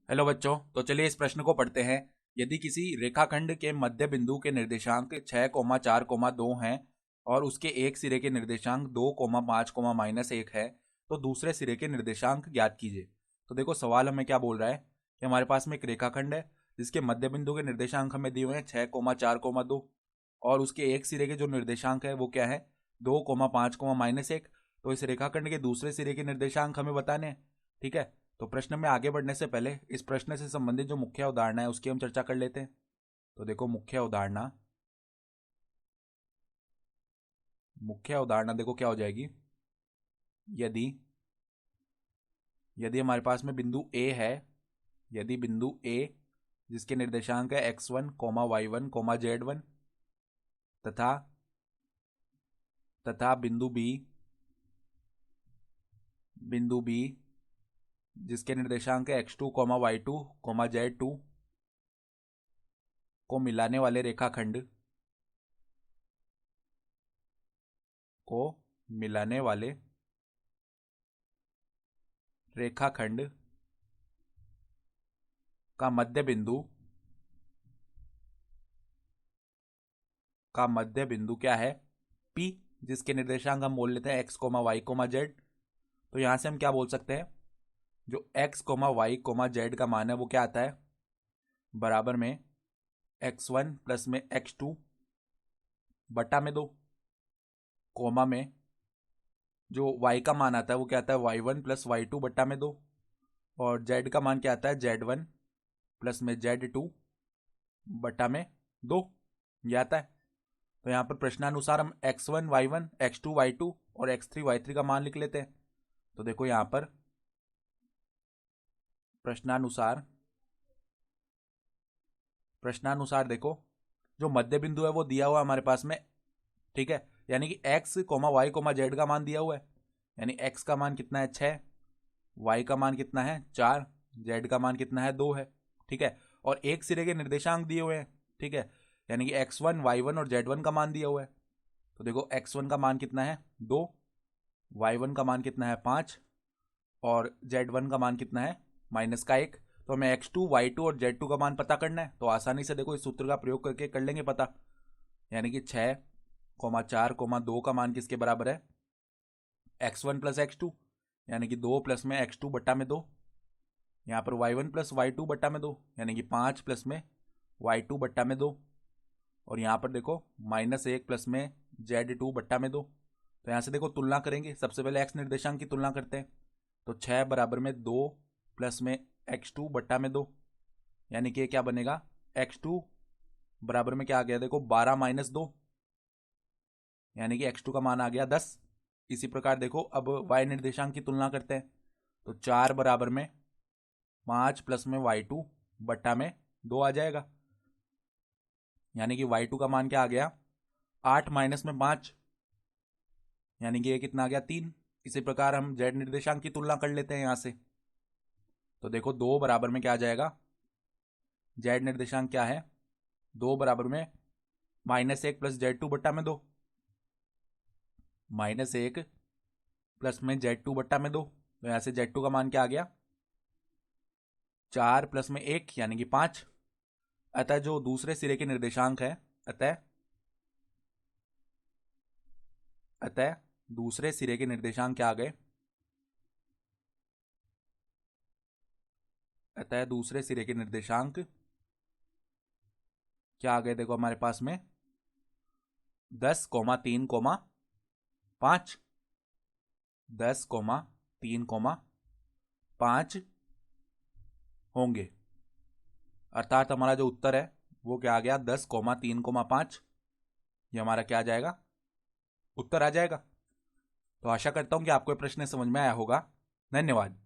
Hello बच्चों, तो चलिए इस प्रश्न को पढ़ते हैं। यदि किसी रेखाखंड के मध्य बिंदु के निर्देशांक 6,4,2 हैं और उसके एक सिरे के निर्देशांक 2,5,-1 है, तो दूसरे सिरे के निर्देशांक ज्ञात कीजिए। तो देखो सवाल हमें क्या बोल रहा है कि हमारे पास में एक रेखाखंड है जिसके मध्य बिंदु के निर्देशांक हमें दिए हुए हैं 6,4,2 और उसके एक सिरे के जो निर्देशांक है वो क्या है 2,5,-1। तो इस रेखाखंड के दूसरे सिरे के निर्देशांक हमें बताने हैं। ठीक है, तो प्रश्न में आगे बढ़ने से पहले इस प्रश्न से संबंधित जो मुख्य अवधारणा है उसकी हम चर्चा कर लेते हैं। तो देखो मुख्य अवधारणा देखो क्या हो जाएगी। यदि यदि हमारे पास में बिंदु ए है, यदि बिंदु ए जिसके निर्देशांक है x1, y1, z1 तथा तथा बिंदु बी जिसके निर्देशांक है x2, y2, z2 को मिलाने वाले रेखाखंड को मिलाने वाले रेखाखंड का मध्य बिंदु क्या है P, जिसके निर्देशांक हम बोल लेते हैं x, y, z। तो यहां से हम क्या बोल सकते हैं, जो x, y, z का मान है वो क्या आता है, बराबर में x1 प्लस में x2 बटा में 2, कोमा में जो y का मान आता है वो क्या आता है y1 प्लस y2 बटा में 2, और z का मान क्या आता है z1 प्लस में z2 बटा में 2, ये आता है। तो यहाँ पर प्रश्नानुसार हम x1 y1, x2 y2 और x3 y3 का मान लिख लेते हैं। तो देखो यहाँ पर प्रश्नानुसार देखो जो मध्य बिंदु है वो दिया हुआ हमारे पास में। ठीक है, यानी कि x, y, z का मान दिया हुआ है, यानी x का मान कितना है 6, y का मान कितना है 4, z का मान कितना है 2 है। ठीक है, और एक सिरे के निर्देशांक दिए हुए हैं। ठीक है, यानी कि x1, y1 और z1 का मान दिया हुआ है। तो देखो x1 का मान कितना है 2, y1 का मान कितना है 5 और z1 का मान कितना है -1। तो हमें x2, y2 और z2 का मान पता करना है, तो आसानी से देखो इस सूत्र का प्रयोग करके कर लेंगे पता। यानी कि 6,4,2 का मान किसके बराबर है x1 प्लस x2, यानी कि 2 प्लस में x2 बट्टा में 2, यहाँ पर y1 प्लस y2 बट्टा में 2, यानी कि 5 प्लस में y2 बट्टा में 2, और यहाँ पर देखो -1 प्लस में z2 बट्टा में 2। तो यहाँ से देखो तुलना करेंगे, सबसे पहले x निर्देशांक की तुलना करते हैं। तो 6 बराबर में 2 प्लस में x2 बट्टा में 2, यानी कि क्या बनेगा x2 बराबर में क्या आ गया देखो 12 - 2, यानी कि x2 का मान आ गया 10। इसी प्रकार देखो अब y निर्देशांक की तुलना करते हैं। तो 4 बराबर में 5 प्लस में y2 बट्टा में 2 आ जाएगा, यानी कि y2 का मान क्या आ गया 8 माइनस में 5, यानी कि ये कितना आ गया 3। इसी प्रकार हम z निर्देशांक की तुलना कर लेते हैं यहां से। तो देखो 2 बराबर में क्या आ जाएगा, z निर्देशांक क्या है 2 बराबर में -1 प्लस z2 बट्टा में 2, -1 प्लस में z2 बट्टा में 2। तो यहां से z2 का मान क्या आ गया 4 प्लस में 1, यानी कि 5। अतः जो दूसरे सिरे के निर्देशांक है अतः दूसरे सिरे के निर्देशांक क्या आ गए, अतः दूसरे सिरे के निर्देशांक क्या आ गए देखो हमारे पास में 10,3,5, 10,3,5 होंगे। अर्थात हमारा जो उत्तर है वो क्या आ गया 10,3,5। ये हमारा क्या आ जाएगा उत्तर आ जाएगा। तो आशा करता हूं कि आपको ये प्रश्न समझ में आया होगा। धन्यवाद।